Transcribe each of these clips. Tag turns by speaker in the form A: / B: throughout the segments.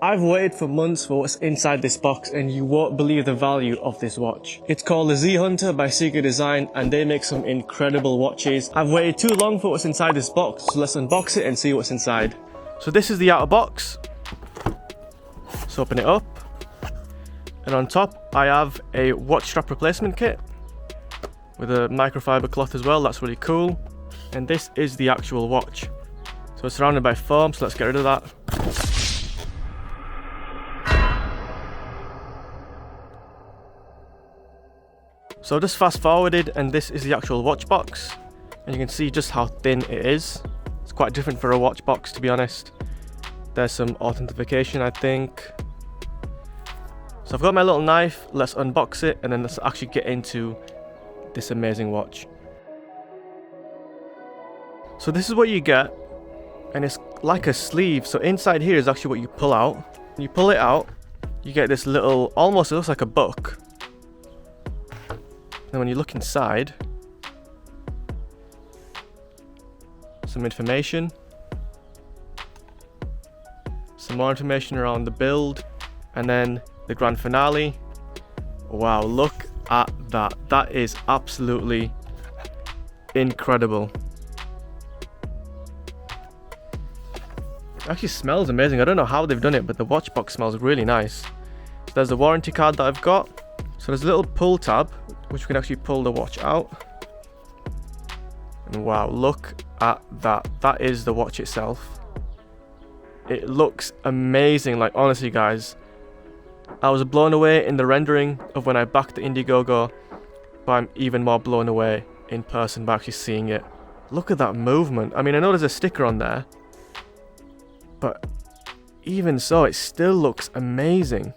A: I've waited for months for what's inside this box and you won't believe the value of this watch. It's called the Z Hunter by CIGA Design and they make some incredible watches. I've waited too long for what's inside this box, so let's unbox it and see what's inside. So this is the outer box. Let's open it up. And on top I have a watch strap replacement kit with a microfiber cloth as well. That's really cool. And this is the actual watch. So it's surrounded by foam, so let's get rid of that. So I just fast forwarded and this is the actual watch box. And you can see just how thin it is. It's quite different for a watch box, to be honest. There's some authentication, I think. So I've got my little knife, let's unbox it and then let's actually get into this amazing watch. So this is what you get, and it's like a sleeve. So inside here is actually what you pull out. When you pull it out, you get this little, almost it looks like a book. Then when you look inside, some information, some more information around the build, and then the grand finale. Wow, look at that. That is absolutely incredible. It actually smells amazing. I don't know how they've done it, but the watch box smells really nice. So there's the warranty card that I've got. So there's a little pull tab, which we can actually pull the watch out. And wow, look at that. That is the watch itself. It looks amazing. Like, honestly, guys, I was blown away in the rendering of when I backed the Indiegogo, but I'm even more blown away in person by actually seeing it. Look at that movement. I mean, I know there's a sticker on there, but even so, it still looks amazing.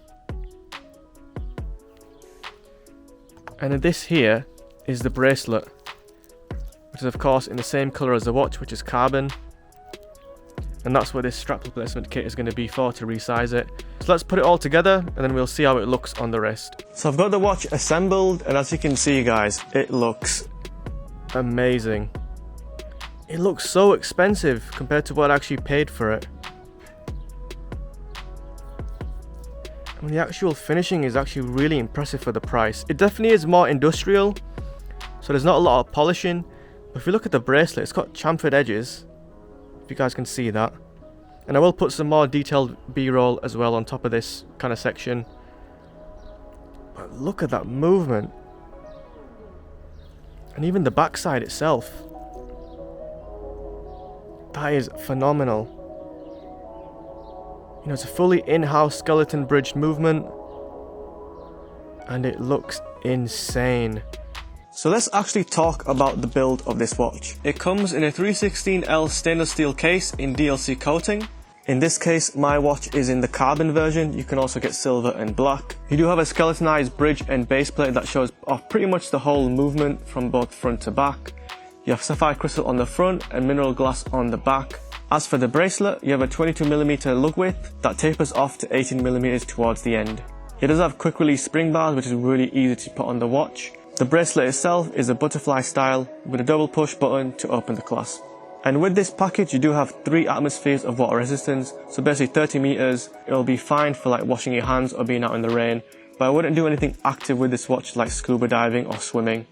A: And then this here is the bracelet, which is of course in the same color as the watch, which is carbon. And that's what this strap replacement kit is going to be for, to resize it. So let's put it all together and then we'll see how it looks on the wrist. So I've got the watch assembled and as you can see, guys, it looks amazing. It looks so expensive compared to what I actually paid for it. And the actual finishing is actually really impressive for the price. It definitely is more industrial, so there's not a lot of polishing. But if you look at the bracelet, it's got chamfered edges, if you guys can see that. And I will put some more detailed B-roll as well on top of this kind of section. But look at that movement. And even the backside itself. That is phenomenal. You know, it's a fully in-house skeleton bridged movement. And it looks insane. So let's actually talk about the build of this watch. It comes in a 316L stainless steel case in DLC coating. In this case, my watch is in the carbon version. You can also get silver and black. You do have a skeletonized bridge and base plate that shows off pretty much the whole movement from both front to back. You have sapphire crystal on the front and mineral glass on the back. As for the bracelet, you have a 22mm lug width that tapers off to 18mm towards the end. It does have quick release spring bars, which is really easy to put on the watch. The bracelet itself is a butterfly style with a double push button to open the clasp. And with this package, you do have 3 atmospheres of water resistance, so basically 30 meters. It'll be fine for like washing your hands or being out in the rain, but I wouldn't do anything active with this watch like scuba diving or swimming.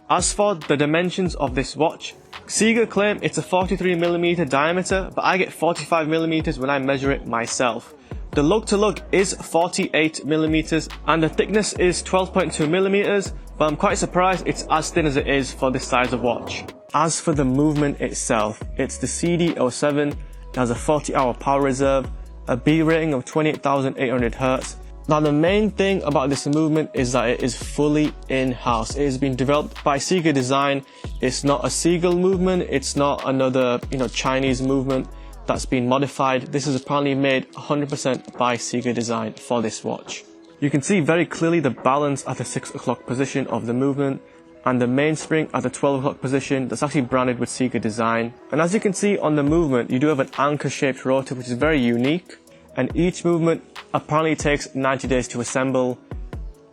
A: As for the dimensions of this watch, CIGA claim it's a 43mm diameter, but I get 45mm when I measure it myself. The lug to lug is 48mm and the thickness is 12.2mm, but I'm quite surprised it's as thin as it is for this size of watch. As for the movement itself, it's the CD07, it has a 40-hour power reserve, a B rating of 28,800 Hz. Now the main thing about this movement is that it is fully in-house. It has been developed by CIGA Design. It's not a Seagull movement, it's not another Chinese movement that's been modified. This is apparently made 100% by CIGA Design for this watch. You can see very clearly the balance at the 6 o'clock position of the movement and the mainspring at the 12 o'clock position that's actually branded with CIGA Design. And as you can see on the movement, you do have an anchor shaped rotor which is very unique, and each movement apparently takes 90 days to assemble.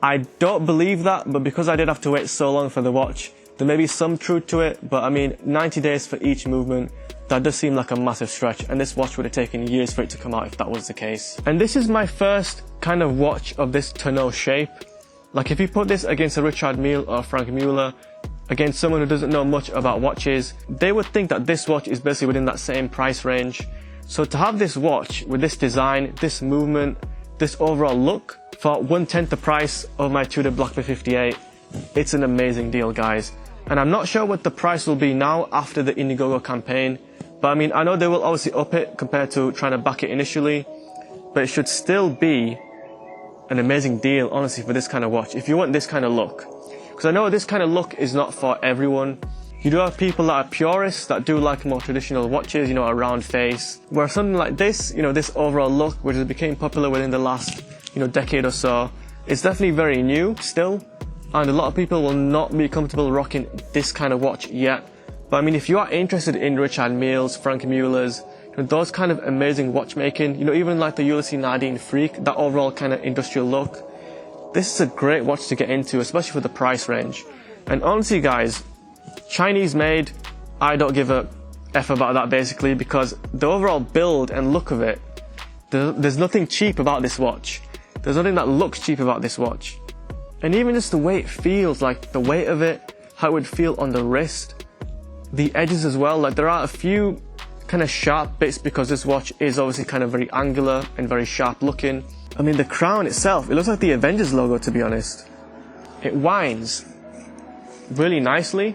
A: I don't believe that, but because I did have to wait so long for the watch, there may be some truth to it, but I mean 90 days for each movement, that does seem like a massive stretch, and this watch would have taken years for it to come out if that was the case. And this is my first kind of watch of this tonneau shape. Like if you put this against a Richard Mille or Frank Mueller, against someone who doesn't know much about watches, they would think that this watch is basically within that same price range. So to have this watch with this design, this movement, this overall look for 1/10 the price of my Tudor Blackberry 58, it's an amazing deal, guys. And I'm not sure what the price will be now after the Indiegogo campaign, but I mean, I know they will obviously up it compared to trying to back it initially, but it should still be an amazing deal, honestly, for this kind of watch, if you want this kind of look. Because I know this kind of look is not for everyone. You do have people that are purists that do like more traditional watches, you know, a round face, where something like this, you know, this overall look, which has become popular within the last, you know, decade or so, it's definitely very new still, and a lot of people will not be comfortable rocking this kind of watch yet. But I mean, if you are interested in Richard Mille's, Frank Mueller's, you know, those kind of amazing watchmaking, you know, even like the Ulysses Nardine Freak, that overall kind of industrial look, this is a great watch to get into, especially for the price range. And honestly, guys, Chinese made, I don't give a F about that basically, because the overall build and look of it, there's nothing cheap about this watch. There's nothing that looks cheap about this watch. And even just the way it feels, like the weight of it, how it would feel on the wrist, the edges as well, like there are a few kind of sharp bits because this watch is obviously kind of very angular and very sharp looking. I mean, the crown itself, it looks like the Avengers logo, to be honest. It winds really nicely.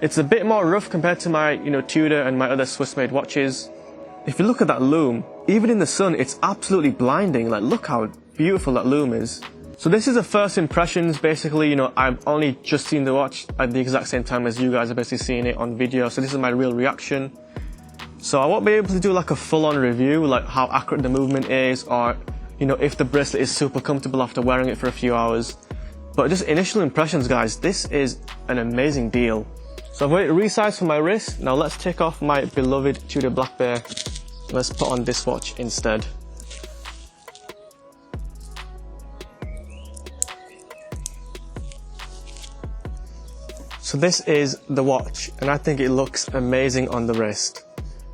A: It's a bit more rough compared to my, you know, Tudor and my other Swiss-made watches. If you look at that lume, even in the sun, it's absolutely blinding. Like, look how beautiful that lume is. So this is the first impressions, basically. You know, I've only just seen the watch at the exact same time as you guys are basically seeing it on video. So this is my real reaction. So I won't be able to do like a full-on review, like how accurate the movement is, or, you know, if the bracelet is super comfortable after wearing it for a few hours. But just initial impressions, guys, this is an amazing deal. So I've got it resized for my wrist. Now let's take off my beloved Tudor Black Bear. Let's put on this watch instead. So this is the watch, and I think it looks amazing on the wrist.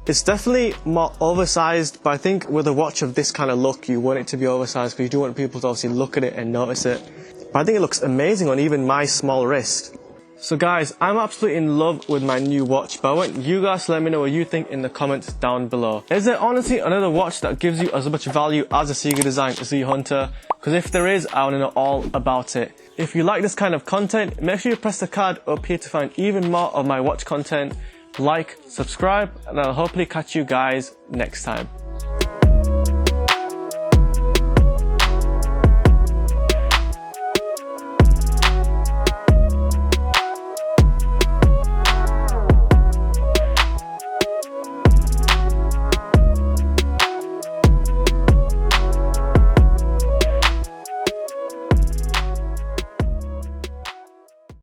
A: It's definitely more oversized, but I think with a watch of this kind of look, you want it to be oversized because you do want people to obviously look at it and notice it. But I think it looks amazing on even my small wrist. So guys, I'm absolutely in love with my new watch, but I want you guys to let me know what you think in the comments down below. Is there honestly another watch that gives you as much value as a CIGA Design Z Hunter? Because if there is, I want to know all about it. If you like this kind of content, make sure you press the card up here to find even more of my watch content. Like, subscribe, and I'll hopefully catch you guys next time.